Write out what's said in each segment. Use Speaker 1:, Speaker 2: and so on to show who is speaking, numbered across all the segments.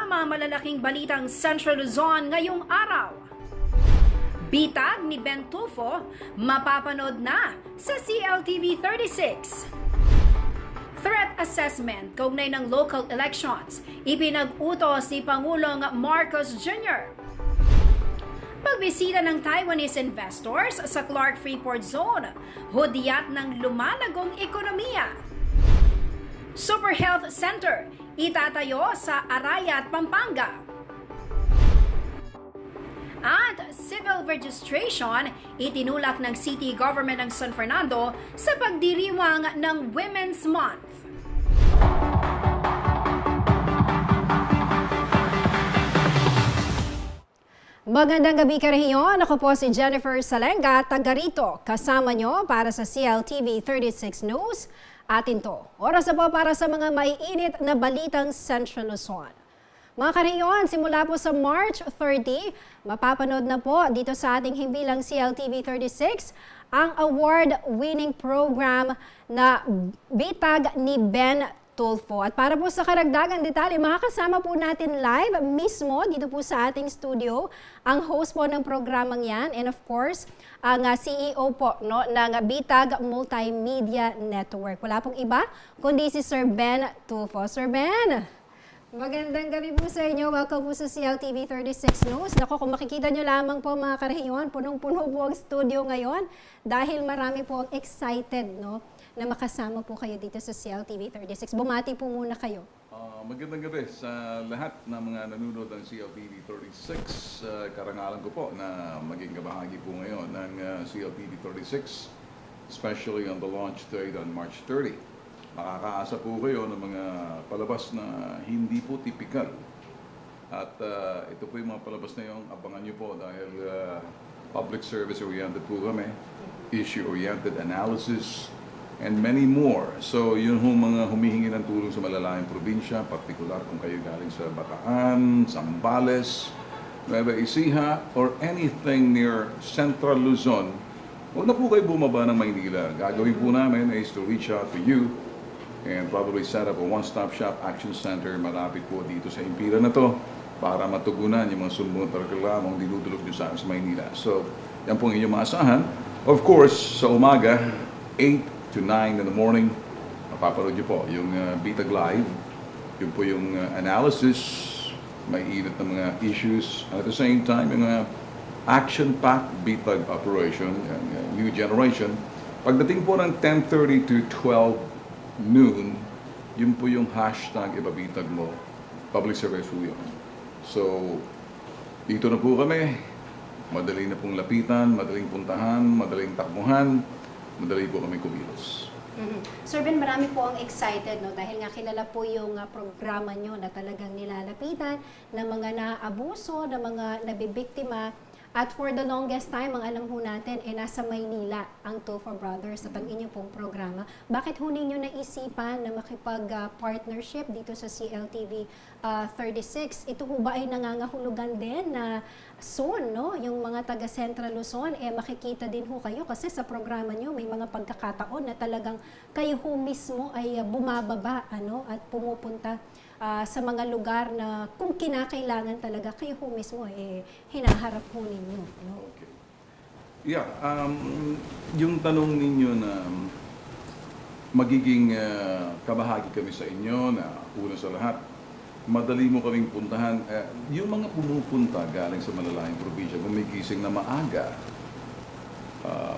Speaker 1: kasama malalaking balitang Central Luzon ngayong araw. Bitag ni Ben Tulfo, mapapanood na sa CLTV 36. Threat assessment kaugnay ng local elections, ipinag-utos ni Pangulong Marcos Jr. Pagbisita ng Taiwanese investors sa Clark Freeport Zone, hudyat ng lumalagong ekonomiya. Super Health Center, itatayo sa Arayat, Pampanga. At civil registration, itinulak ng City Government ng San Fernando sa pagdiriwang ng Women's Month. Magandang gabi karehiyon. Ako po si Jennifer Salenga, taga rito. Kasama nyo para sa CLTV 36 News. Atin to. Oras na po para sa mga maiinit na balitang Central Luzon. Mga karehiyon, simula po sa March 30, mapapanood na po dito sa ating himpilang CLTV 36 ang award-winning program na Bitag ni Ben Tulfo. At para po sa karagdagang detalye, makakasama po natin live mismo dito po sa ating studio ang host po ng programang yan and of course, ang CEO po ng Bitag Multimedia Network. Wala pong iba kundi si Sir Ben Tulfo. Sir Ben, magandang gabi po sa inyo. Welcome po sa CLTV 36 News. Naku, kung makikita nyo lamang po mga karehiyon, punong-puno po ang studio ngayon dahil marami po ang excited na makasama po kayo dito sa CLTV 36. Bumati po muna kayo.
Speaker 2: Magandang gabi sa lahat ng mga nanonood ng CLTV 36. Karangalan ko po na maging kabahagi po ngayon ng CLTV 36, especially on the launch date on March 30. Makakaasa po kayo ng mga palabas na hindi po typical. At ito po yung mga palabas na yung abangan nyo po dahil public service oriented po kami, issue oriented analysis, and many more. So yun hong mga humihingi ng tulong sa malalayang probinsya, partikular kung kayo galing sa Bataan, Zambales, Nueva Ecija, or anything near Central Luzon, huwag na po kayo bumaba ng Maynila. Gagawin po namin is to reach out to you and probably set up a one-stop shop action center malapit po dito sa impira na to para matugunan yung mga sumunod na reklamong dinudulog nyo sa Maynila. So yan po ang inyong maasahan. Of course, sa umaga, 8 to 9 in the morning, mapapanood nyo po yung Bitag Live. Yun po yung analysis, may init na mga issues. And at the same time, yung action-packed Bitag operation, new generation. Pagdating po ng 10:30 to 12 noon, yun po yung hashtag Ibabitag Mo. Public service po yun. So, dito na po kami. Madali na pong lapitan, madaling puntahan, madaling takbuhan. Madali po kami kumilos.
Speaker 3: Sir Ben, marami po ang excited dahil nga kilala po yung programa nyo na talagang nilalapitan ng mga naabuso, ng mga nabibiktima. At for the longest time, ang alam ho natin, nasa Maynila ang Tulfo Brothers at ang inyong pong programa. Bakit ho ninyo naisipan na makipag-partnership dito sa CLTV 36? Ito ho ba ay nangangahulugan din na soon, yung mga taga Central Luzon, makikita din ho kayo kasi sa programa nyo may mga pagkakataon na talagang kayo ho mismo ay bumababa at pumupunta sa mga lugar na kung kinakailangan talaga kayo ho mismo hinaharap ho ninyo.
Speaker 2: Okay. Yeah, yung tanong ninyo na magiging kabahagi kami sa inyo na una sa lahat, madali mo kaming puntahan. Yung mga pumupunta galing sa malalayang probinsya, gumigising na maaga,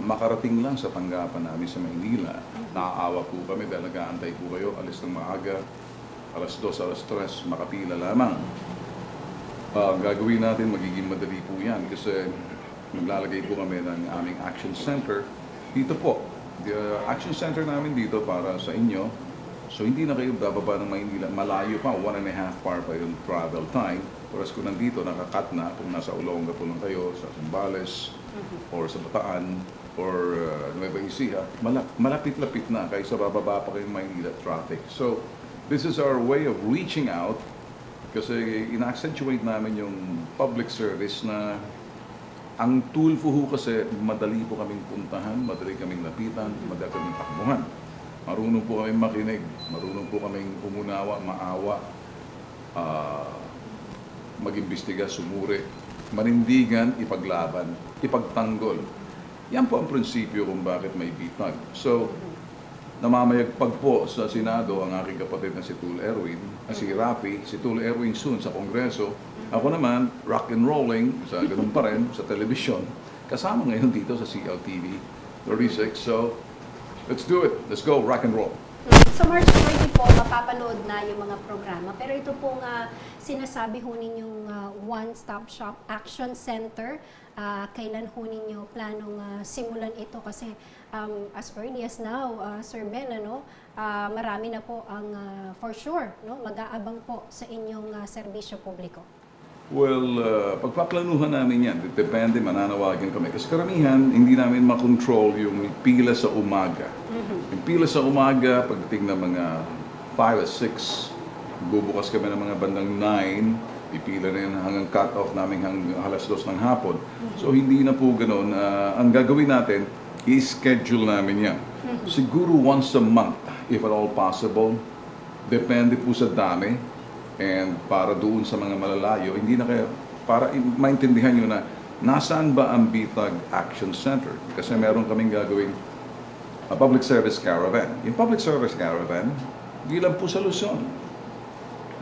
Speaker 2: makarating lang sa tanggapan namin sa Maynila. Naaawa po kami dahil nag-aantay po kayo, alis ng maaga, alas 2, alas 3, makapila lamang. Gagawin natin, magiging madali po yan kasi maglalagay po kami ng aming action center dito po. The action center namin dito para sa inyo. So hindi na kayo bababa ng Maynila. Malayo pa, 1.5 hour pa yung travel time. Oras ko nandito, nakakat na kung nasa Olonga po lang kayo, sa Zambales, or sa Bataan, or Nueva Ecija. Malapit-lapit na kaysa bababa pa kayong Maynila traffic. So this is our way of reaching out kasi ina-accentuate namin yung public service na ang Tulfo ho kasi madali po kaming puntahan, madali kaming lapitan, madali kaming takbuhan. Marunong po kaming makinig, marunong po kaming umunawa, maawa. mag-imbestiga, sumuri, manindigan, ipaglaban, ipagtanggol. Yan po ang prinsipyo kung bakit may bitag. So, namamayagpag po sa Senado ang aking kapatid na si Tul Erwin, si Rafi, si Tul Erwin soon sa Kongreso. Ako naman, rock and rolling, sa ganun pa rin, sa telebisyon. Kasama ngayon dito sa CLTV 36. So, let's do it. Let's go, rock and roll.
Speaker 3: So March 20 po, mapapanood na yung mga programa. Pero ito pong sinasabi ho ninyong one-stop shop action center. Kailan ho ninyo planong simulan ito? Kasi as early as now, Sir Ben, marami na po ang for sure mag-aabang po sa inyong serbisyo publiko.
Speaker 2: Well, pagpaplanuhan namin yan, depende, mananawagan kami. Kasi karamihan, hindi namin makontrol yung pila sa umaga. Yung pila sa umaga, pagdating ng mga 5 or 6, bubukas kami ng mga bandang 9, pipila na yan hanggang cut-off namin hanggang alas 2 ng hapon. So hindi na po ganoon. Ang gagawin natin, i-schedule namin yan. Siguro once a month, if at all possible. Depende po sa dami. And para doon sa mga malalayo, hindi na kayo, para maintindihan nyo na nasaan ba ang Bitag Action Center? Kasi meron kaming gagawin a public service caravan. Yung public service caravan, hindi lang po sa Luzon.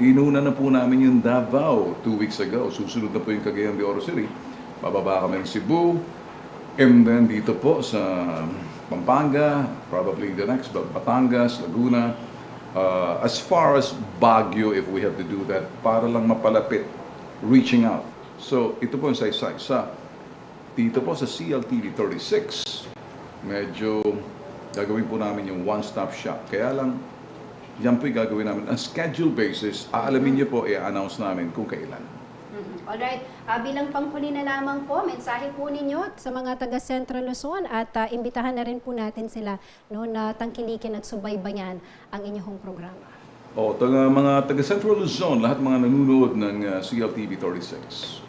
Speaker 2: Inuna na po namin yung Davao 2 weeks ago. Susunod na po yung Cagayan de Oro City. Bababa kami ng Cebu. And then dito po sa Pampanga, probably the next, Batangas, Laguna. As far as Baguio, if we have to do that, para lang mapalapit, reaching out. So, ito po yung saysay. Dito po sa CLTV 36, medyo gagawin po namin yung one-stop shop. Kaya lang, yan po yung gagawin namin. On schedule basis, aalamin niyo po, i-announce namin kung kailan.
Speaker 3: Alright, bilang panghuli na lamang po, mensahe po ninyo
Speaker 1: Sa mga taga Central Luzon at imbitahan na rin po natin sila na tangkilikin at subaybayan ang inyong programa.
Speaker 2: Mga taga Central Luzon, lahat mga nanonood ng CLTV 36.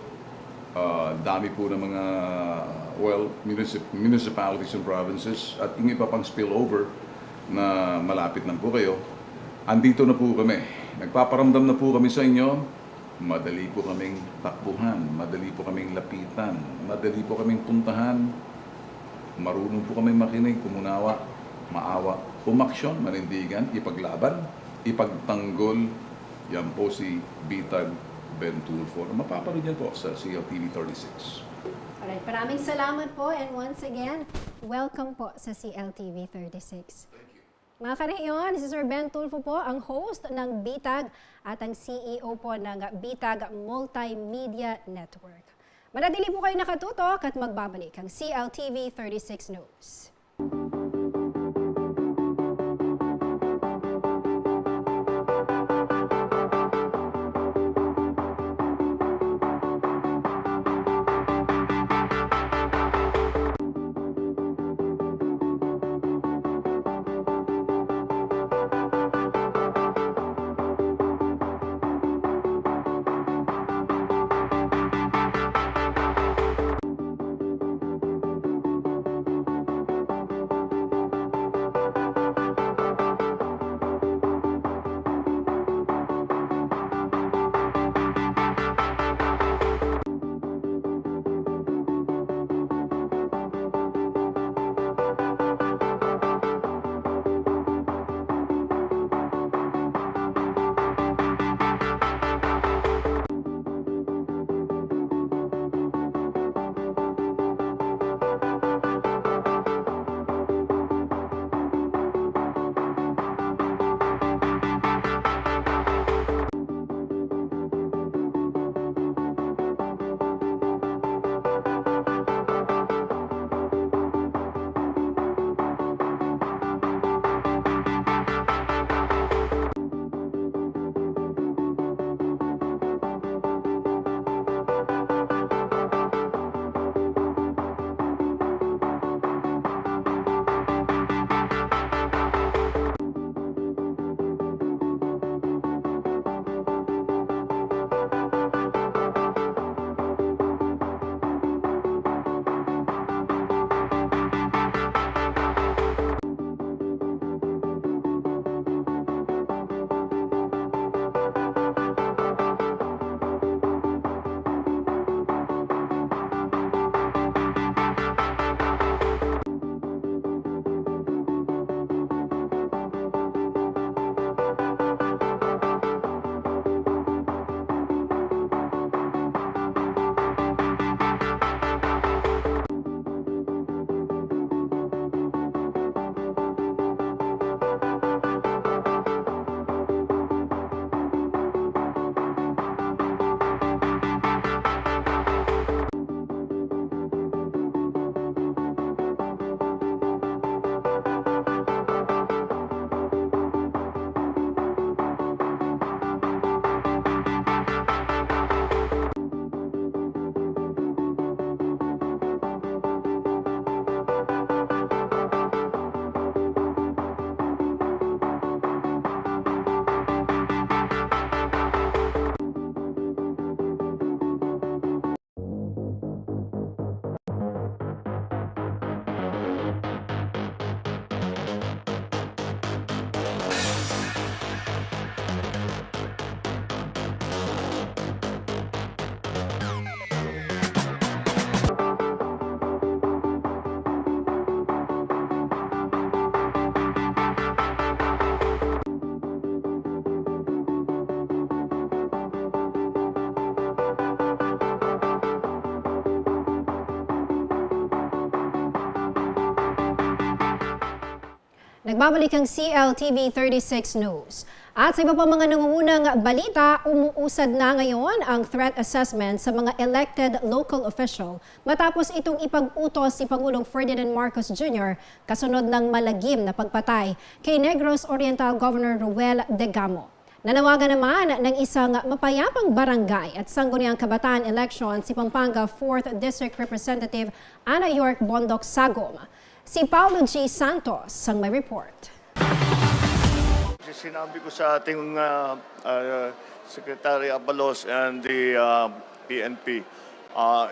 Speaker 2: Dami po ng mga, municipalities and provinces at yung iba pang spillover na malapit na po kayo. Andito na po kami. Nagpaparamdam na po kami sa inyo. Madali po kaming takbuhan, madali po kaming lapitan, madali po kaming puntahan. Marunong po kaming makinig, kumunawa, maawa, umaksyon, manindigan, ipaglaban, ipagtanggol. Yan po si Bitag Ben Tulfo. Mapapanood niyo po sa CLTV 36.
Speaker 3: Alright, maraming salamat po and
Speaker 1: Once again, welcome po sa CLTV 36. Mga karehiyon, si Sir Ben Tulfo po ang host ng Bitag at ang CEO po ng Bitag Multimedia Network. Manatili po kayo nakatutok at magbabalik ang CLTV 36 News. Nagbabalik ang CLTV 36 News. At sa iba pa mga nangungunang balita, umuusad na ngayon ang threat assessment sa mga elected local official matapos itong ipag-utos si Pangulong Ferdinand Marcos Jr. kasunod ng malagim na pagpatay kay Negros Oriental Governor Ruel Degamo. Nanawagan naman ng isang mapayapang barangay at sangguniang kabataan election si Pampanga 4th District Representative Ana York Bondoc Sagom. Si Paulo G. Santos ang may report.
Speaker 4: Sinabi ko sa ating Secretary Abalos and the PNP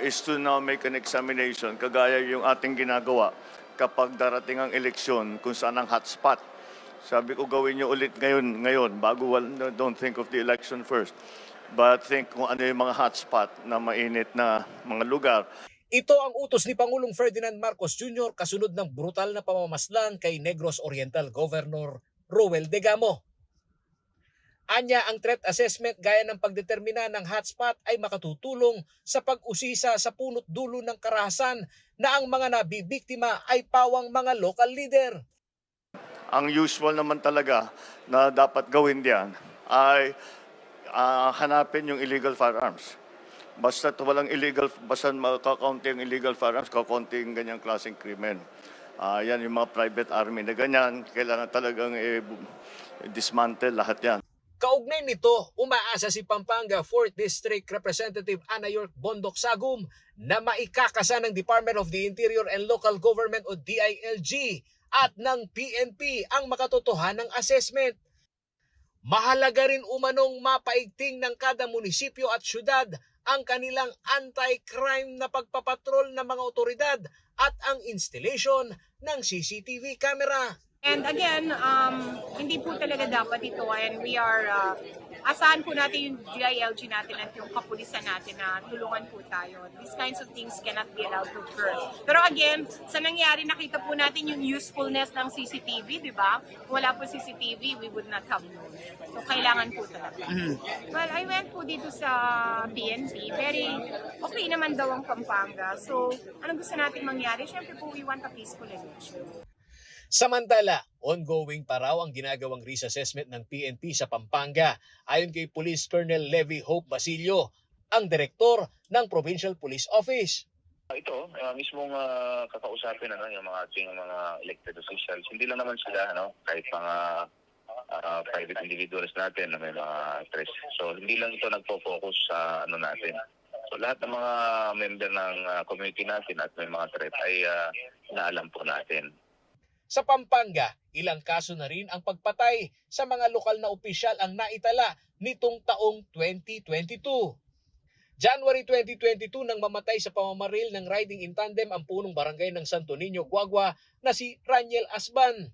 Speaker 4: is to now make an examination kagaya yung ating ginagawa kapag darating ang eleksyon kung saan ang hotspot. Sabi ko gawin nyo ulit ngayon bago, don't think of the election first, but think kung ano yung mga hotspot na mainit na mga lugar.
Speaker 5: Ito ang utos ni Pangulong Ferdinand Marcos Jr. kasunod ng brutal na pamamaslan kay Negros Oriental Governor Ruel Degamo. Anya, ang threat assessment gaya ng pagdetermina ng hotspot ay makatutulong sa pag-usisa sa punot dulo ng karahasan na ang mga nabibiktima ay pawang mga local leader.
Speaker 4: Ang usual naman talaga na dapat gawin diyan ay hanapin yung illegal firearms. Basta makakaunti ang illegal firearms, kakaunti ang ganyang klaseng krimen. Yan yung mga private army na ganyan, kailangan talagang dismantle lahat yan.
Speaker 5: Kaugnay nito, umaasa si Pampanga 4th District Representative Ana York Bondoc Sagum na maikakasa ng Department of the Interior and Local Government o DILG at ng PNP ang makatotohanang assessment. Mahalaga rin umanong mapaigting ng kada munisipyo at syudad ang kanilang anti-crime na pagpapatrol ng mga otoridad at ang installation ng CCTV camera.
Speaker 6: And again, hindi po talaga dapat ito, and we are, asahan po natin yung DILG natin at yung kapulisan natin na tulungan po tayo. These kinds of things cannot be allowed to occur. Pero again, sa nangyari, nakita po natin yung usefulness ng CCTV, di ba? Wala po CCTV, we would not have known. So kailangan po talaga. Well, I went po dito sa PNP. Very okay naman daw ang Pampanga. So, anong gusto natin mangyari? Siyempre po, we want a peaceful election.
Speaker 5: Samantala, ongoing pa raw ang ginagawang risk assessment ng PNP sa Pampanga ayon kay Police Colonel Levy Hope Basilio, ang direktor ng Provincial Police Office.
Speaker 7: Ito, mismong kakausapin yung mga ating mga elected officials. Hindi lang naman sila, kahit mga private individuals natin na may mga stress. So, hindi lang ito nagpo-focus sa natin. So, lahat ng mga member ng community natin at may mga threat ay naalam po natin.
Speaker 5: Sa Pampanga, ilang kaso na rin ang pagpatay sa mga lokal na opisyal ang naitala nitong taong 2022. January 2022 nang mamatay sa pamamaril ng riding in tandem ang punong barangay ng Santo Niño, Guagua na si Raniel Asban.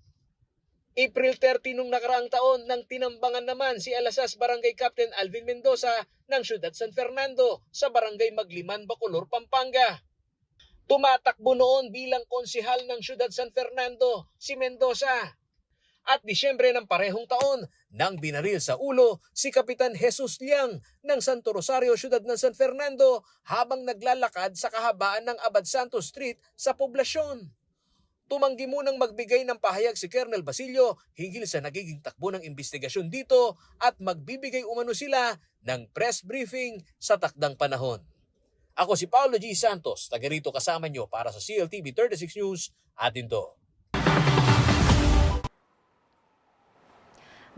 Speaker 5: April 30 nung nakaraang taon nang tinambangan naman si Alasas Barangay Captain Alvin Mendoza ng Siyudad San Fernando sa Barangay Magliman, Bacolor, Pampanga. Tumatakbo noon bilang konsihal ng Siyudad San Fernando si Mendoza. At Disyembre ng parehong taon, nang binaril sa ulo si Kapitan Jesus Liang ng Santo Rosario, Siyudad ng San Fernando habang naglalakad sa kahabaan ng Abad Santos Street sa poblasyon. Tumanggi munang magbigay ng pahayag si Colonel Basilio hinggil sa nagiging takbo ng investigasyon dito at magbibigay umano sila ng press briefing sa takdang panahon. Ako si Paulo G. Santos, taga rito kasama nyo para sa CLTV 36 News, atin to.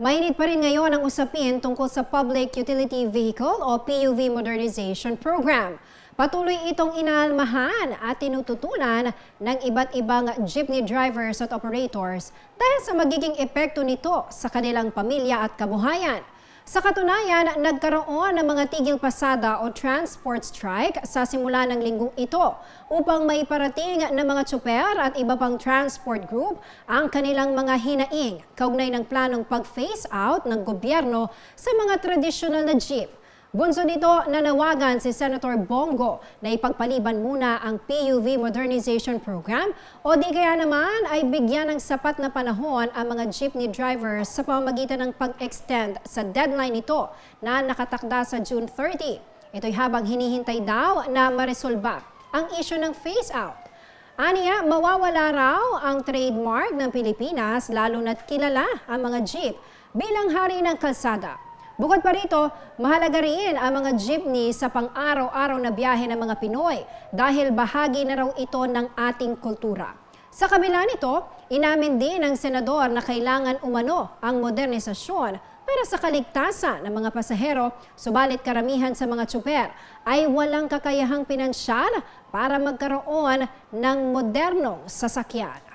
Speaker 1: Mainit pa rin ngayon ang usapin tungkol sa Public Utility Vehicle o PUV Modernization Program. Patuloy itong inaalmahan at tinututulan ng iba't ibang jeepney drivers at operators dahil sa magiging epekto nito sa kanilang pamilya at kabuhayan. Sa katunayan, nagkaroon ng mga tigil pasada o transport strike sa simula ng linggong ito upang maiparating ng mga tsuper at iba pang transport group ang kanilang mga hinaing kaugnay ng planong pag-phase out ng gobyerno sa mga tradisyonal na jeep. Bunso nito, nanawagan si Senator Bongo na ipagpaliban muna ang PUV Modernization Program o di kaya naman ay bigyan ng sapat na panahon ang mga jeepney drivers sa pamamagitan ng pag-extend sa deadline nito na nakatakda sa June 30. Ito'y habang hinihintay daw na maresolba ang issue ng phase out. Aniya, mawawala raw ang trademark ng Pilipinas lalo na't kilala ang mga jeep bilang hari ng kalsada. Bukod pa rito, mahalaga rin ang mga jeepney sa pang-araw-araw na biyahe ng mga Pinoy dahil bahagi na raw ito ng ating kultura. Sa kabila nito, inamin din ng senador na kailangan umano ang modernisasyon para sa kaligtasan ng mga pasahero, subalit karamihan sa mga tsuper ay walang kakayahang pinansyal para magkaroon ng modernong sasakyan.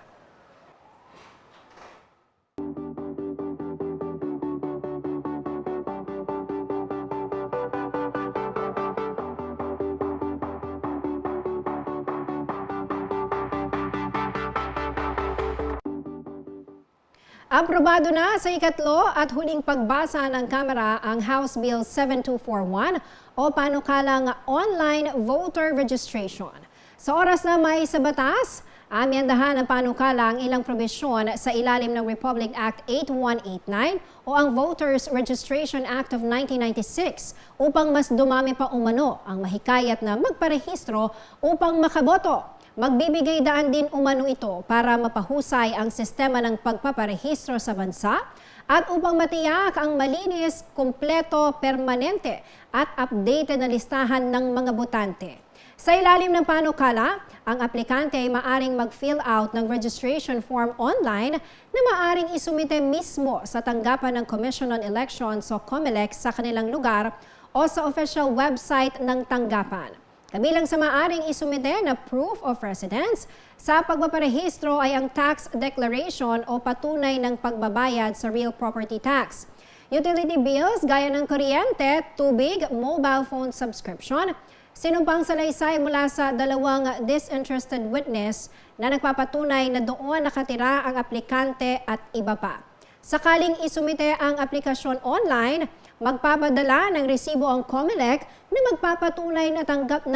Speaker 1: Aprobado na sa ikatlo at huling pagbasa ng Kamara ang House Bill 7241 o panukalang online voter registration. Sa oras na may sa batas, amyendahan ng panukala ang ilang probisyon sa ilalim ng Republic Act 8189 o ang Voters Registration Act of 1996 upang mas dumami pa umano ang mahikayat na magparehistro upang makaboto. Magbibigay daan din umano ito para mapahusay ang sistema ng pagpaparehistro sa bansa at upang matiyak ang malinis, kumpleto, permanente at updated na listahan ng mga botante. Sa ilalim ng panukala, ang aplikante ay maaring mag-fill out ng registration form online na maaring isumite mismo sa tanggapan ng Commission on Elections o COMELEC sa kanilang lugar o sa official website ng tanggapan. Kabilang sa maaring isumite na proof of residence sa pagpaparehistro ay ang tax declaration o patunay ng pagbabayad sa real property tax. Utility bills gaya ng kuryente, tubig, mobile phone subscription, sinumpang salaysay mula sa dalawang disinterested witness na nagpapatunay na doon nakatira ang aplikante at iba pa. Sakaling isumite ang aplikasyon online, magpapadala ng resibo ang COMELEC na magpapatunay na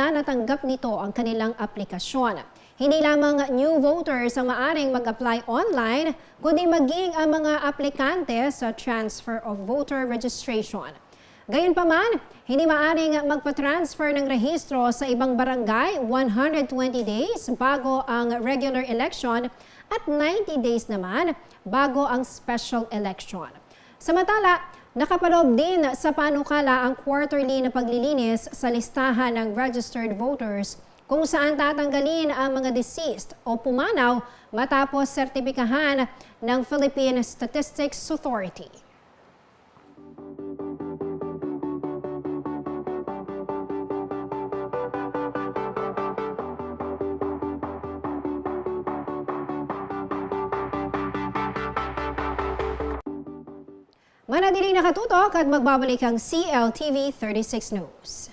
Speaker 1: natanggap nito ang kanilang aplikasyon. Hindi lamang new voters ang maaring mag-apply online, kundi maging ang mga aplikante sa transfer of voter registration. Gayunpaman, hindi maaring magpa-transfer ng rehistro sa ibang barangay 120 days bago ang regular election at 90 days naman bago ang special election. Samantala, nakapaloob din sa panukala ang quarterly na paglilinis sa listahan ng registered voters kung saan tatanggalin ang mga deceased o pumanaw matapos sertipikahan ng Philippine Statistics Authority. Manatiling nakatutok at magbabalik ang CLTV 36 News.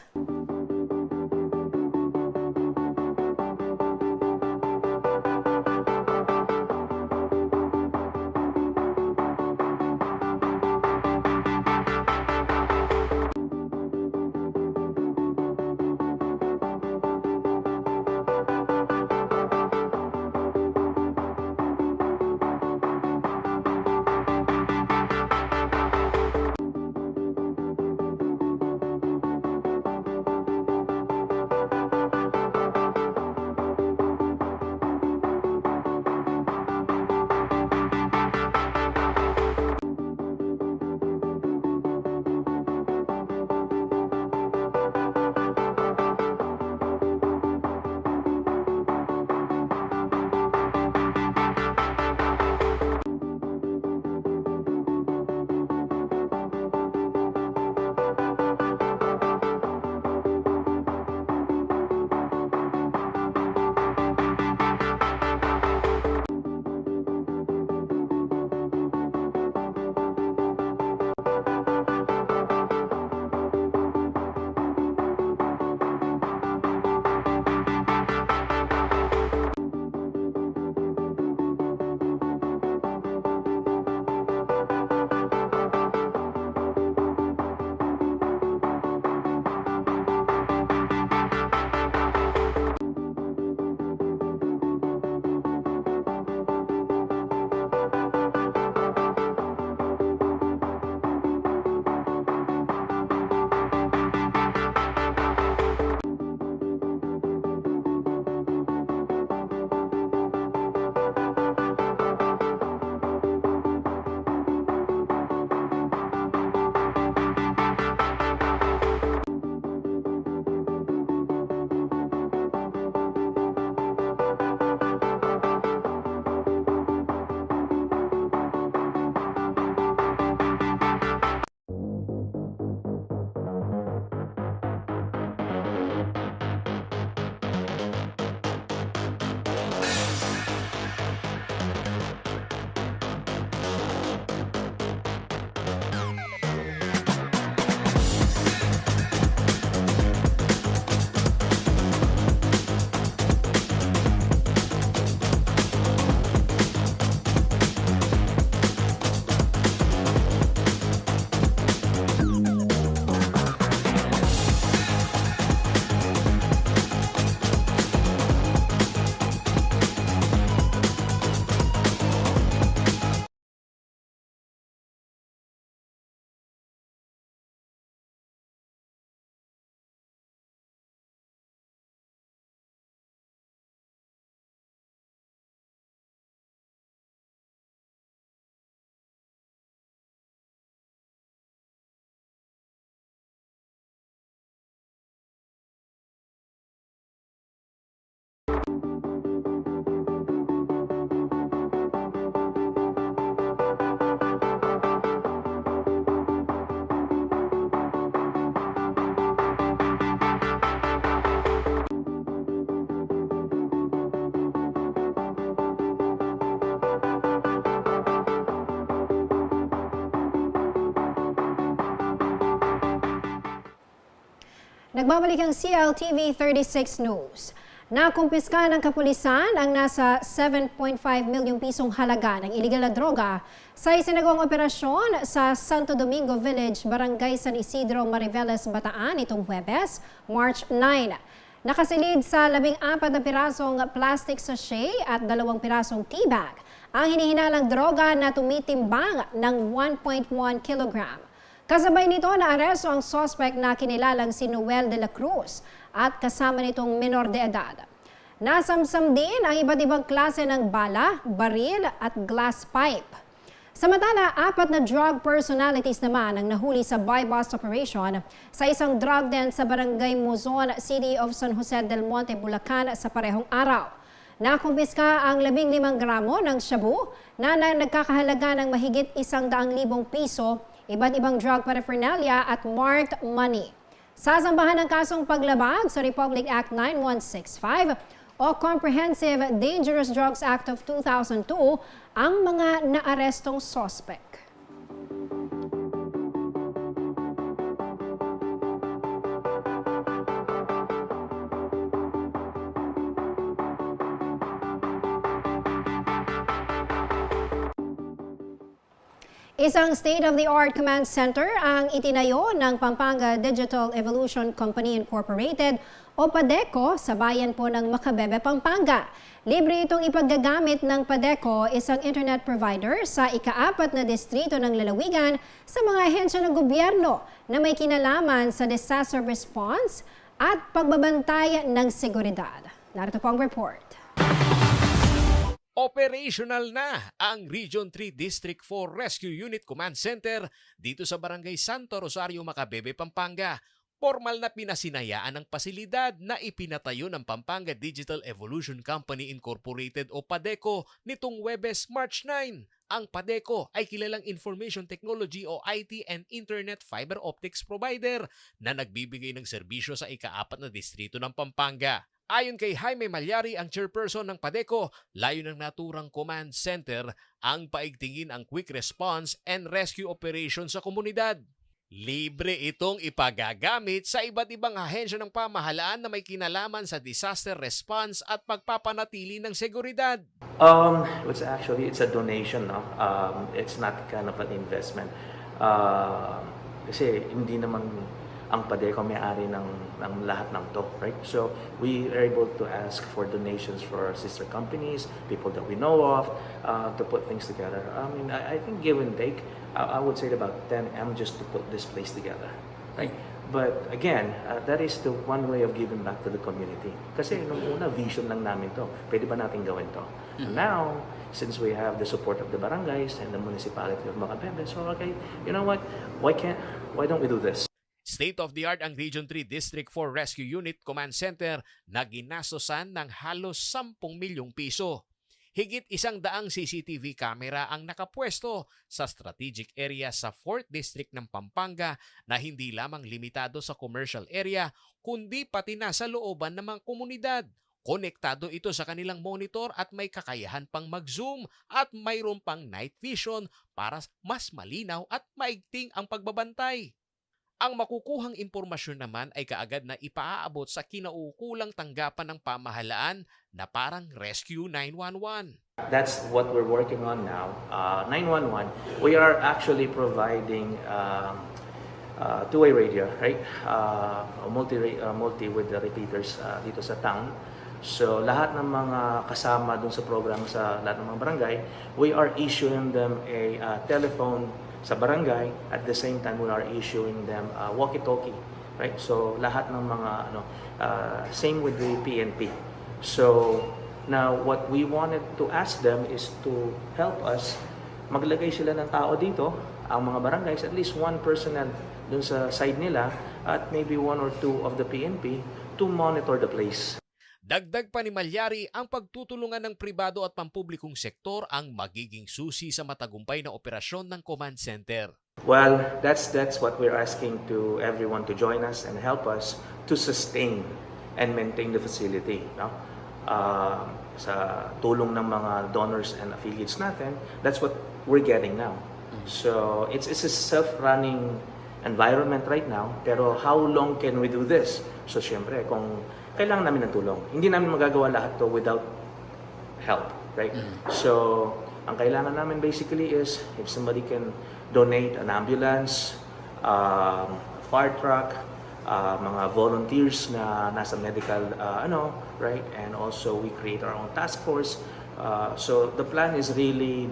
Speaker 1: Nagbabalik ang CLTV 36 News. Nakumpiska ng kapulisan ang nasa 7.5 milyong pisong halaga ng iligal na droga sa isinagawang operasyon sa Santo Domingo Village, Barangay San Isidro, Mariveles, Bataan itong Huwebes, March 9. Nakasilid sa 14 na pirasong plastic sachet at 2 pirasong tea bag ang hinihinalang droga na tumitimbang ng 1.1 kilogram. Kasabay nito na aresto ang suspect na kinilalang si Noel de la Cruz at kasama nitong menor de edad. Nasamsam din ang iba't ibang klase ng bala, baril at glass pipe. Samantala, 4 na drug personalities naman ang nahuli sa buy-bust operation sa isang drug den sa Barangay Muzon, City of San Jose del Monte, Bulacan sa parehong araw. Nakumpiska ang 15 gramo ng shabu na nagkakahalaga ng mahigit 100,000 piso, iba't ibang drug paraphernalia at marked money. Sasambahan ng kasong paglabag sa Republic Act 9165 o Comprehensive Dangerous Drugs Act of 2002 ang mga naarestong suspect. Isang state-of-the-art command center ang itinayo ng Pampanga Digital Evolution Company Incorporated o PADECO sa bayan po ng Macabebe, Pampanga. Libre itong ipaggagamit ng PADECO, isang internet provider sa ika-4 na distrito ng lalawigan sa mga ahensya ng gobyerno na may kinalaman sa disaster response at pagbabantay ng seguridad. Narito po ang report.
Speaker 5: Operational na ang Region 3 District 4 Rescue Unit Command Center dito sa Barangay Santo Rosario, Macabebe, Pampanga. Formal na pinasinayaan ng pasilidad na ipinatayo ng Pampanga Digital Evolution Company Incorporated o PADECO nitong Huwebes, March 9. Ang PADECO ay kilalang information technology o IT and internet fiber optics provider na nagbibigay ng serbisyo sa ika-4 na distrito ng Pampanga. Ayon kay Jaime Malyari, ang chairperson ng PADECO, layo ng naturang command center ang paigtingin ang quick response and rescue operation sa komunidad. Libre itong ipagagamit sa iba't ibang ahensya ng pamahalaan na may kinalaman sa disaster response at pagpapanatili ng seguridad.
Speaker 8: It's a donation, no? It's not kind of an investment. Kasi hindi naman ang PADECO may-ari ng lahat ng to, right? So we are able to ask for donations for our sister companies, people that we know of, to put things together. I think give and take, I would say about 10 M just to put this place together, right? But again, that is the one way of giving back to the community. Kasi nung una, vision lang namin to. Pwede ba natin gawin to? And now, since we have the support of the barangays and the municipality of Macabebe, so okay, you know what? Why don't we do this?
Speaker 5: State-of-the-art ang Region 3 District 4 Rescue Unit Command Center na ginastosan ng halos 10 milyong piso. Higit 100 CCTV camera ang nakapwesto sa strategic area sa 4th District ng Pampanga na hindi lamang limitado sa commercial area kundi pati na sa looban ng mga komunidad. Konektado ito sa kanilang monitor at may kakayahan pang mag-zoom at mayroon pang night vision para mas malinaw at maigting ang pagbabantay. Ang makukuhang impormasyon naman ay kaagad na ipaaabot sa kinaukulang tanggapan ng pamahalaan na parang Rescue 911.
Speaker 8: That's what we're working on now. 911, we are actually providing two-way radio, right? Multi with the repeaters dito sa town. So lahat ng mga kasama dun sa program sa lahat ng mga barangay, we are issuing them a telephone sa barangay. At the same time, we are issuing them walkie-talkie, right? So lahat ng mga same with the PNP. So now what we wanted to ask them is to help us maglagay sila ng tao dito, ang mga barangays, at least one personnel dun sa side nila at maybe one or two of the PNP to monitor the place.
Speaker 5: Dagdag pa ni Malyari, ang pagtutulungan ng pribado at pampublikong sektor ang magiging susi sa matagumpay na operasyon ng command center.
Speaker 8: Well, that's what we're asking to everyone to join us and help us to sustain and maintain the facility. No? Sa tulong ng mga donors and affiliates natin, that's what we're getting now. So it's a self-running environment right now, pero how long can we do this? So syempre, kung kailangan namin ng tulong, hindi namin magagawa lahat to without help, right? So ang kailangan namin basically is if somebody can donate an ambulance, fire truck, mga volunteers na nasa medical right, and also we create our own task force. So the plan is really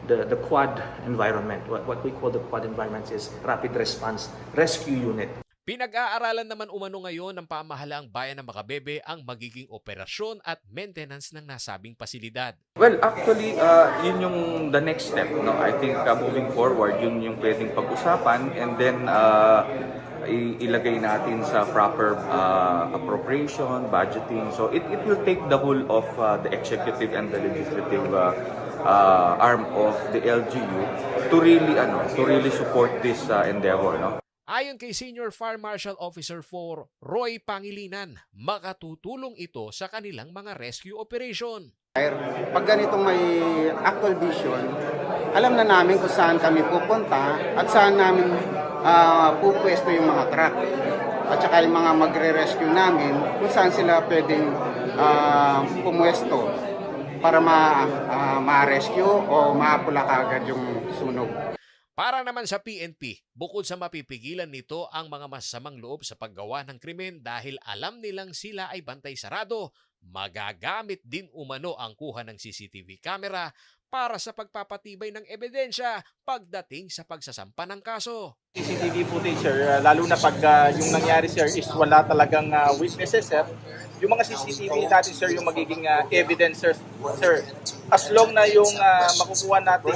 Speaker 8: the quad environment. What we call the quad environment is rapid response rescue unit.
Speaker 5: Pinag-aaralan naman umano ngayon ng pamahalaang bayan ng Makabebe ang magiging operasyon at maintenance ng nasabing pasilidad.
Speaker 9: Well, actually, yun yung the next step. No? I think moving forward, yun yung pwedeng pag-usapan, and then ilagay natin sa proper appropriation, budgeting. So it will take the whole of the executive and the legislative arm of the LGU to really support this endeavor. No?
Speaker 5: Ayon kay Senior Fire Marshal Officer 4 Roy Pangilinan, makatutulong ito sa kanilang mga rescue operation.
Speaker 10: Pag ganitong may actual vision, alam na namin kung saan kami pupunta at saan namin pupwesto yung mga truck. At saka yung mga magre-rescue namin kung saan sila pwedeng pumwesto para ma-rescue o maapula kaagad yung sunog.
Speaker 5: Para naman sa PNP, bukod sa mapipigilan nito ang mga masasamang loob sa paggawa ng krimen dahil alam nilang sila ay bantay sarado, magagamit din umano ang kuha ng CCTV camera para sa pagpapatibay ng ebidensya pagdating sa pagsasampa ng kaso.
Speaker 11: CCTV footage, sir, lalo na pag yung nangyari, sir, is wala talagang witnesses, sir. Yung mga CCTV natin, sir, yung magiging evidence, sir. As long na yung makukuha natin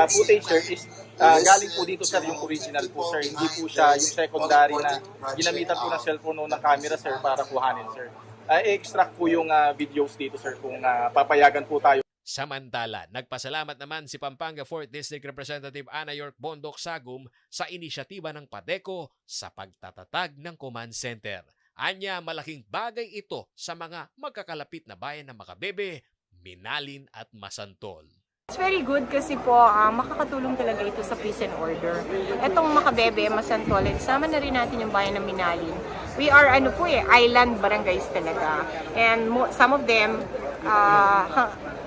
Speaker 11: footage, sir, is galing po dito, sir, yung original po, sir. Hindi po siya yung secondary na ginamitan po ng cellphone o ng camera, sir, para kuhanin, sir. I-extract po yung videos dito, sir, kung papayagan po tayo.
Speaker 5: Samantala, nagpasalamat naman si Pampanga 4th District Representative Ana York Bondok Sagum sa inisyatiba ng PADECO sa pagtatatag ng command center. Anya, malaking bagay ito sa mga magkakalapit na bayan ng Makabebe, Minalin at Masantol.
Speaker 6: It's very good kasi po makakatulong talaga ito sa peace and order. Etong Makabebe, Masantol, sama na rin natin yung bayan ng Minalin. We are island barangays talaga. And some of them,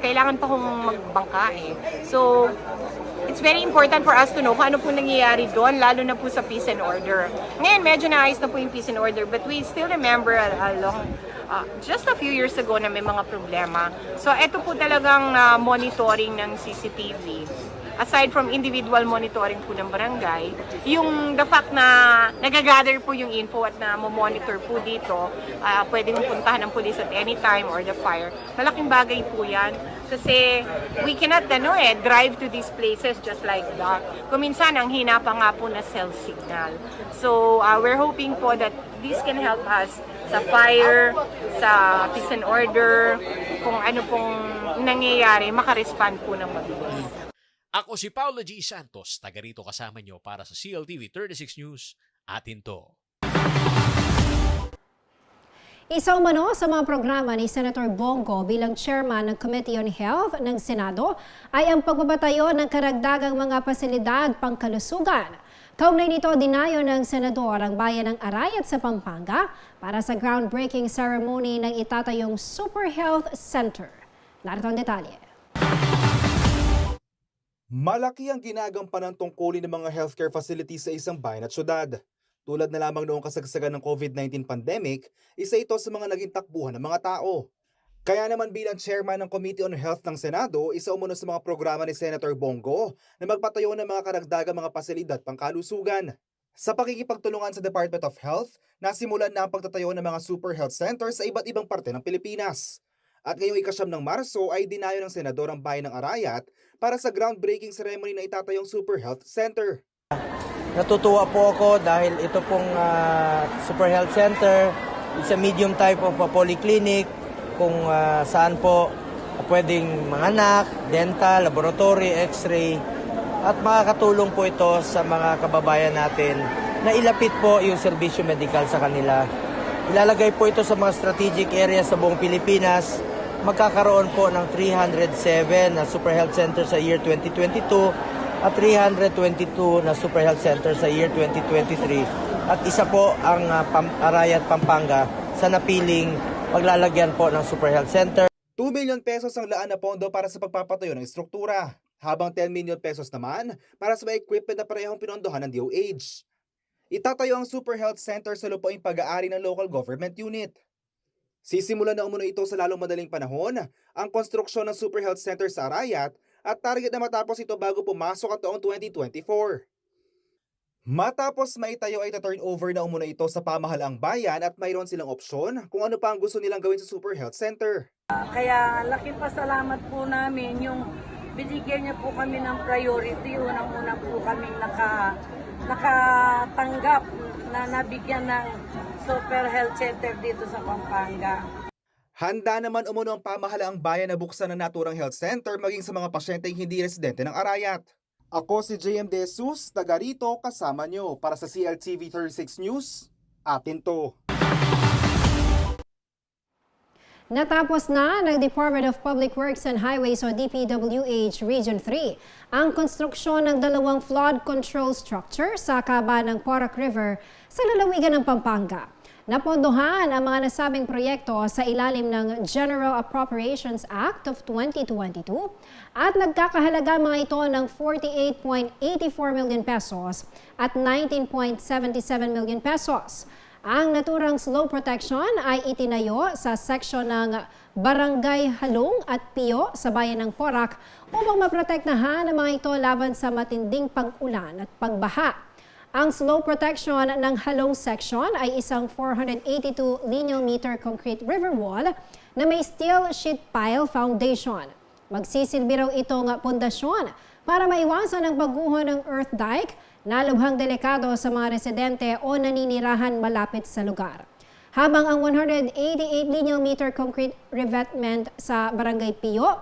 Speaker 6: kailangan pa kong magbangka eh. So, it's very important for us to know kung ano po nangyayari doon, lalo na po sa peace and order. Ngayon, medyo naayos na po yung peace and order, but we still remember just a few years ago na may mga problema. So, ito po talagang monitoring ng CCTV. Aside from individual monitoring po ng barangay, yung the fact na nagagather po yung info at na monitor po dito, pwedeng puntahan ng police at any time or the fire, malaking bagay po yan. Kasi we cannot drive to these places just like that. Kung minsan, ang hina pa nga po na cell signal. So we're hoping po that this can help us sa fire, sa peace and order, kung ano pong nangyayari, makarespond po ng mabilis.
Speaker 5: Ako si Paulo G. Santos, taga rito kasama nyo para sa CLTV 36 News, atin to.
Speaker 1: Isa umano sa mga programa ni Senator Bongo bilang chairman ng Committee on Health ng Senado ay ang pagbabatayo ng karagdagang mga pasilidad pangkalusugan. Kaugnay nito, dinayo ng senador ang bayan ng Arayat sa Pampanga para sa groundbreaking ceremony ng itatayong Super Health Center. Narito ang detalye.
Speaker 12: Malaki ang ginagampanan tungkulin ng mga healthcare facilities sa isang bayan at syudad. Tulad na lamang noong kasagsagan ng COVID-19 pandemic, isa ito sa mga naging takbuhan ng mga tao. Kaya naman bilang chairman ng Committee on Health ng Senado, isa umano sa mga programa ni Senator Bongo na magpatayo ng mga karagdagang mga pasilidad pangkalusugan. Sa pakikipagtulungan sa Department of Health, nasimulan na ang pagtatayo ng mga super health centers sa iba't ibang parte ng Pilipinas. At ngayong 9 ng Marso ay dinayo ng senador ang bayan ng Arayat para sa groundbreaking ceremony na itatayong Super Health Center.
Speaker 13: Natutuwa po ako dahil ito pong Super Health Center It's a medium type of polyclinic kung saan po pwedeng manganak, dental, laboratory, x-ray, at makakatulong po ito sa mga kababayan natin na ilapit po yung serbisyo medikal sa kanila. Ilalagay po ito sa mga strategic areas sa buong Pilipinas. Magkakaroon po ng 307 na Super Health Center sa year 2022 at 322 na Super Health Center sa year 2023. At isa po ang Arayat, Pampanga sa napiling maglalagyan po ng Super Health Center.
Speaker 12: 2 million pesos ang laan na pondo para sa pagpapatayo ng estruktura, habang 10 million pesos naman para sa mga equipment na parehong pinondohan ng DOH. Itatayo ang Super Health Center sa lupaing pag-aari ng local government unit. Sisimulan na umano ito sa lalong madaling panahon ang konstruksyon ng Super Health Center sa Arayat at target na matapos ito bago pumasok ang taong 2024. Matapos maitayo ay ta-turn over na umano ito sa pamahalaang bayan at mayroon silang opsyon kung ano pa ang gusto nilang gawin sa Super Health Center.
Speaker 14: Kaya laking pasalamat po namin yung binigyan niya po kami ng priority. Unang-una po kami nakatanggap na nabigyan ng Super Health Center dito sa Pampanga.
Speaker 12: Handa naman umano ang pamahalaang bayan na buksan ang naturang health center maging sa mga pasyenteng hindi residente ng Arayat. Ako si JM De Jesus, taga rito kasama nyo para sa CLTV 36 News. Atin to.
Speaker 1: Natapos na ng Department of Public Works and Highways o DPWH Region 3 ang konstruksyon ng 2 flood control structure sa kaba ng Porac River sa lalawigan ng Pampanga. Napondohan ang mga nasabing proyekto sa ilalim ng General Appropriations Act of 2022 at nagkakahalaga mga ito ng 48.84 million pesos at 19.77 million pesos. Ang naturang slow protection ay itinayo sa seksyon ng Barangay Halong at Pio sa bayan ng Porac upang maprotektahan ang mga ito laban sa matinding pag-ulan at pagbaha. Ang slow protection ng Halong section ay isang 482 lineal meter concrete river wall na may steel sheet pile foundation. Magsisilbi raw itong pundasyon para maiwasan ang pagguho ng earth dike na lubhang delikado sa mga residente o naninirahan malapit sa lugar. Habang ang 188 lineal meter concrete revetment sa Barangay Pio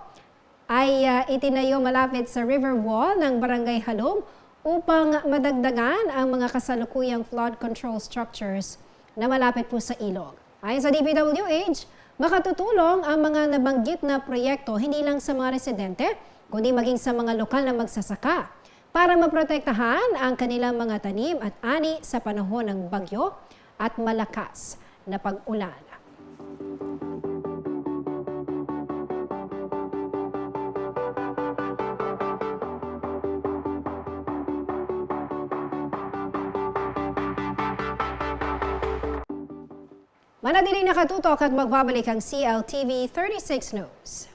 Speaker 1: ay itinayo malapit sa river wall ng Barangay Halong upang madagdagan ang mga kasalukuyang flood control structures na malapit po sa ilog. Ayon sa DPWH, makatutulong ang mga nabanggit na proyekto hindi lang sa mga residente, kundi maging sa mga lokal na magsasaka para maprotektahan ang kanilang mga tanim at ani sa panahon ng bagyo at malakas na pag-ulan. Manatiling nakatutok at magbabalik ang CLTV 36 News.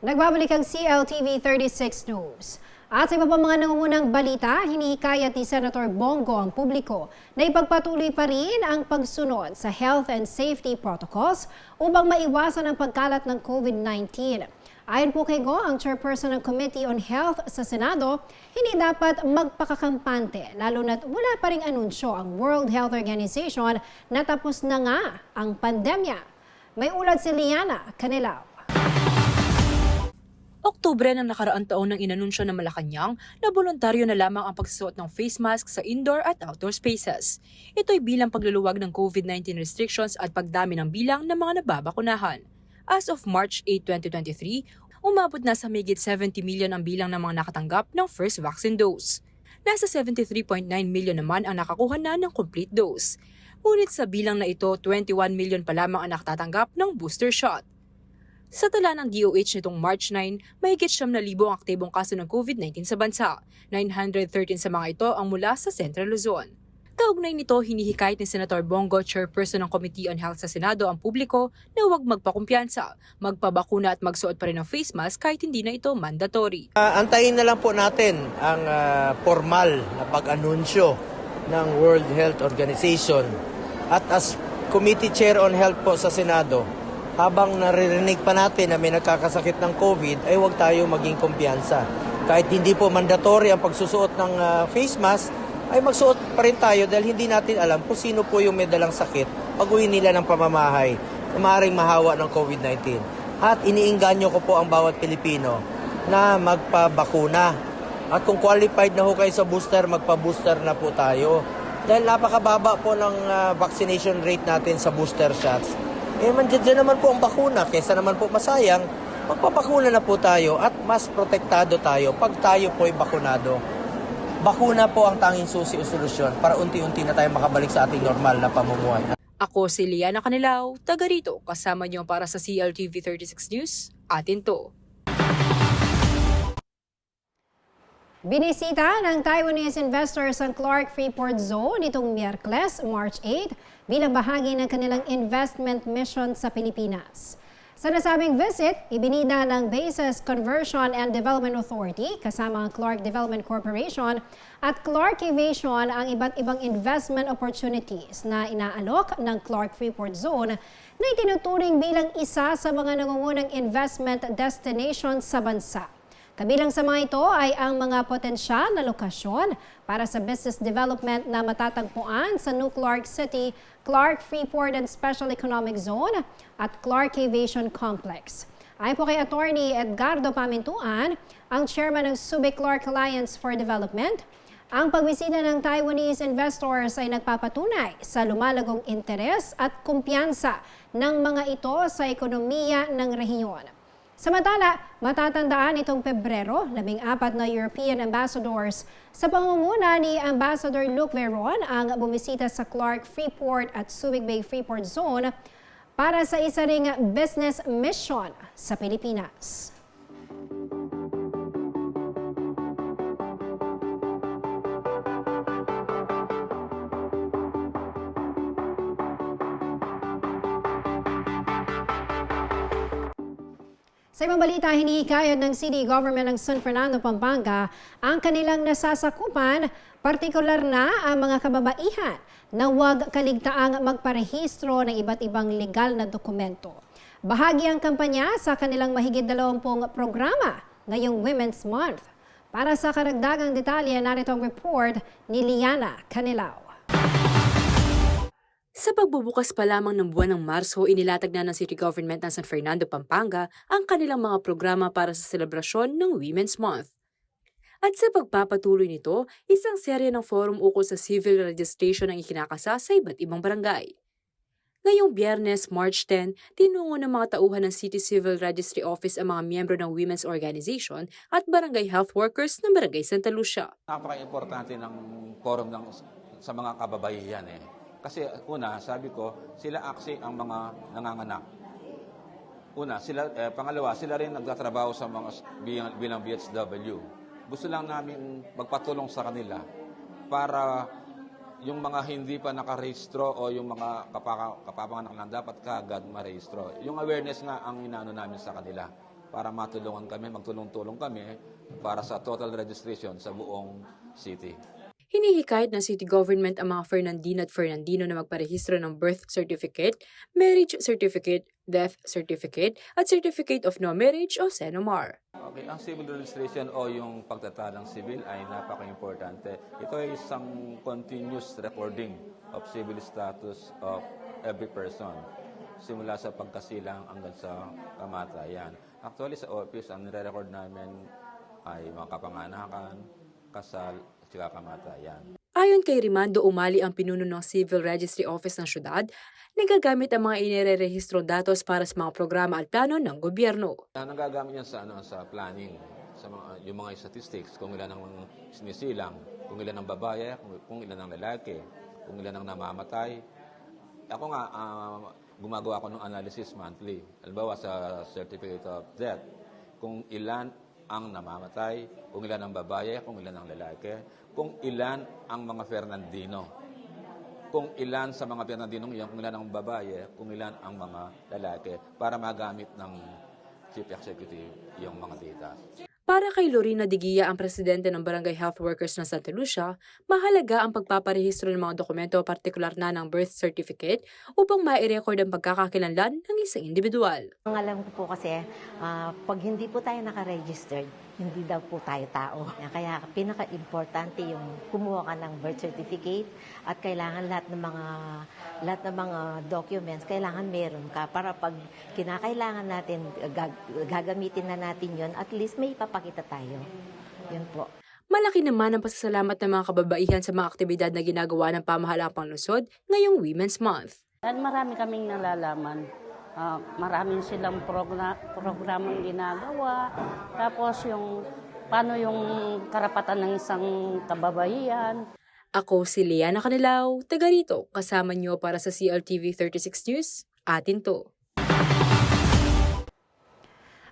Speaker 1: Nagbabalik ang CLTV 36 News. At sa iba pa mga nangungunang balita, hinihikayat ni Senator Bongo ang publiko na ipagpatuloy pa rin ang pagsunod sa health and safety protocols upang maiwasan ang pagkalat ng COVID-19. Ayon po kay Go, ang chairperson ng Committee on Health sa Senado, hindi dapat magpakakampante lalo na't wala pa ring anunsyo ang World Health Organization na tapos na nga ang pandemya. May ulat si Liana Canilao.
Speaker 15: Oktubre ng nakaraang taon nang inanunsyo ng Malacanang na voluntaryo na lamang ang pagsusuot ng face mask sa indoor at outdoor spaces. Ito'y bilang pagluluwag ng COVID-19 restrictions at pagdami ng bilang ng mga nababakunahan. As of March 8, 2023, umabot na sa mahigit 70 million ang bilang ng mga nakatanggap ng first vaccine dose. Nasa 73.9 million naman ang nakakuha na ng complete dose. Ngunit sa bilang na ito, 21 million pa lamang ang nakatatanggap ng booster shot. Sa tala ng DOH nitong March 9, mahigit 7,000 ang aktibong kaso ng COVID-19 sa bansa. 913 sa mga ito ang mula sa Central Luzon. Kaugnay nito, hinihikayat ni Senator Bongo, chairperson ng Committee on Health sa Senado, ang publiko na huwag magpakumpiyansa, magpabakuna at magsuot pa rin ng face mask kahit hindi na ito mandatory.
Speaker 13: Antayin na lang po natin ang formal na pag-anunsyo ng World Health Organization. At as Committee Chair on Health po sa Senado, habang naririnig pa natin na may nagkakasakit ng COVID, ay huwag tayo maging kumpiyansa. Kahit hindi po mandatory ang pagsusuot ng face mask, ay magsuot pa rin tayo dahil hindi natin alam kung sino po yung may dalang sakit pag-uwi nila ng pamamahay na maaaring mahawa ng COVID-19. At iniinganyo ko po ang bawat Pilipino na magpabakuna. At kung qualified na ho kayo sa booster, magpa-booster na po tayo. Dahil napakababa po ng vaccination rate natin sa booster shots. Mandiyan naman po ang bakuna, kaysa naman po masayang, magpapakuna na po tayo at mas protektado tayo pag tayo po ay bakunado. Bakuna po ang tanging susi o solusyon para unti-unti na tayo makabalik sa ating normal na pamumuhay.
Speaker 15: Ako si Liana Canilao, taga rito, kasama niyo para sa CLTV 36 News, atin to.
Speaker 1: Binisita ng Taiwanese investors ang Clark Freeport Zone nitong Miyerkules, March 8, bilang bahagi ng kanilang investment mission sa Pilipinas. Sa nasabing visit, ibinida ng Bases Conversion and Development Authority kasama ang Clark Development Corporation at Clark Aviation ang iba't ibang investment opportunities na inaalok ng Clark Freeport Zone na itinuturing bilang isa sa mga nangungunang investment destination sa bansa. Kabilang sa mga ito ay ang mga potensyal na lokasyon para sa business development na matatagpuan sa New Clark City, Clark Freeport and Special Economic Zone at Clark Aviation Complex. Ayon po kay Attorney Edgardo Pamintuan, ang chairman ng Subic Clark Alliance for Development, ang pagbisita ng Taiwanese investors ay nagpapatunay sa lumalagong interes at kumpiyansa ng mga ito sa ekonomiya ng rehiyon. Samantala, matatandaan itong Pebrero, 14 na European ambassadors sa pangunguna ni Ambassador Luc Veron ang bumisita sa Clark Freeport at Subic Bay Freeport Zone para sa isa ring business mission sa Pilipinas. Sa ibang balita, hinihikayat ng City Government ng San Fernando, Pampanga ang kanilang nasasakupan, partikular na ang mga kababaihan na huwag kaligtaang magparehistro ng iba't ibang legal na dokumento. Bahagi ang kampanya sa kanilang mahigit 20 programa ngayong Women's Month. Para sa karagdagang detalye, narito ang report ni Liana Canilao.
Speaker 15: Sa pagbubukas pa lamang ng buwan ng Marso, inilatag na ng City Government ng San Fernando, Pampanga ang kanilang mga programa para sa selebrasyon ng Women's Month. At sa pagpapatuloy nito, isang serye ng forum ukol sa civil registration ang ikinakasa sa iba't ibang barangay. Ngayong Biyernes, March 10, tinungo ng mga tauhan ng City Civil Registry Office ang mga miyembro ng Women's Organization at barangay health workers ng Barangay Santa Lucia.
Speaker 16: Napaka-importante ng forum sa mga kababaihan Kasi una, sabi ko, sila actually ang mga nanganganak. Una, pangalawa, sila rin nagtatrabaho sa mga bilang BHW. Gusto lang namin magpatulong sa kanila para yung mga hindi pa nakarehistro o yung mga kapapanganak lang dapat kaagad marehistro. Yung awareness nga ang inaano namin sa kanila para matulungan kami, magtulong-tulong kami para sa total registration sa buong city.
Speaker 15: Hinihikayat ng city government ang mga Fernandina at Fernandino na magparehistro ng birth certificate, marriage certificate, death certificate, at certificate of no marriage o SENOMAR.
Speaker 16: Okay, ang civil registration o yung pagtatalang civil ay napaka-importante. Ito ay isang continuous recording of civil status of every person, simula sa pagkasilang hanggang sa kamatayan. Actually, sa office, ang nire-record namin ay mga kapanganakan, kasal, at kamatayan.
Speaker 15: Ayon kay Rimando Umali, ang pinuno ng Civil Registry Office ng syudad, nagagamit ang mga inire-rehistrong datos para sa mga programa at plano ng gobyerno.
Speaker 16: Nagagamit yan sa planning, sa yung mga statistics, kung ilan ang sinisilang, kung ilan ang babae, kung ilan ang lalaki, kung ilan ang namamatay. Ako nga, gumagawa ko ng analysis monthly. Halimbawa sa certificate of death, kung ilan ang namamatay, kung ilan ang babae, kung ilan ang lalaki, kung ilan ang mga Fernandino, kung ilan sa mga Fernandinong iyan, kung ilan ang babae, kung ilan ang mga lalaki, para magamit ng Chief Executive yung mga data.
Speaker 15: Para kay Lorena Digia, ang presidente ng Barangay Health Workers ng Santa Lucia, mahalaga ang pagpaparehistro ng mga dokumento, partikular na ng birth certificate, upang ma-record ang pagkakakilanlan ng isang individual.
Speaker 17: Ang alam ko po kasi, pag hindi po tayo nakaregistered, hindi daw po tayo tao. Kaya pinaka-importante yung kumuha ka ng birth certificate at kailangan lahat ng mga documents, kailangan meron ka para pag kinakailangan natin, gagamitin na natin yon, at least may ipapakita tayo. Yun po.
Speaker 15: Malaki naman ang pasasalamat ng mga kababaihan sa mga aktibidad na ginagawa ng pamahalaang panlungsod ngayong Women's Month.
Speaker 14: At marami kaming nalalaman. Maraming silang programang ginagawa. Tapos paano yung karapatan ng isang kababaihan.
Speaker 15: Ako si Liana Canilaw, taga rito, kasama niyo para sa CLTV 36 News. Atin to.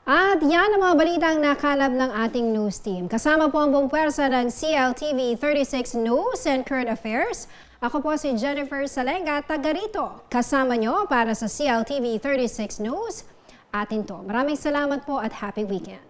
Speaker 1: At yan ang mga balitang nakalap ng ating news team. Kasama po ang buong puwersa ng CLTV 36 News and Current Affairs. Ako po si Jennifer Salenga, taga rito. Kasama nyo para sa CLTV 36 News. Atin to. Maraming salamat po at happy weekend.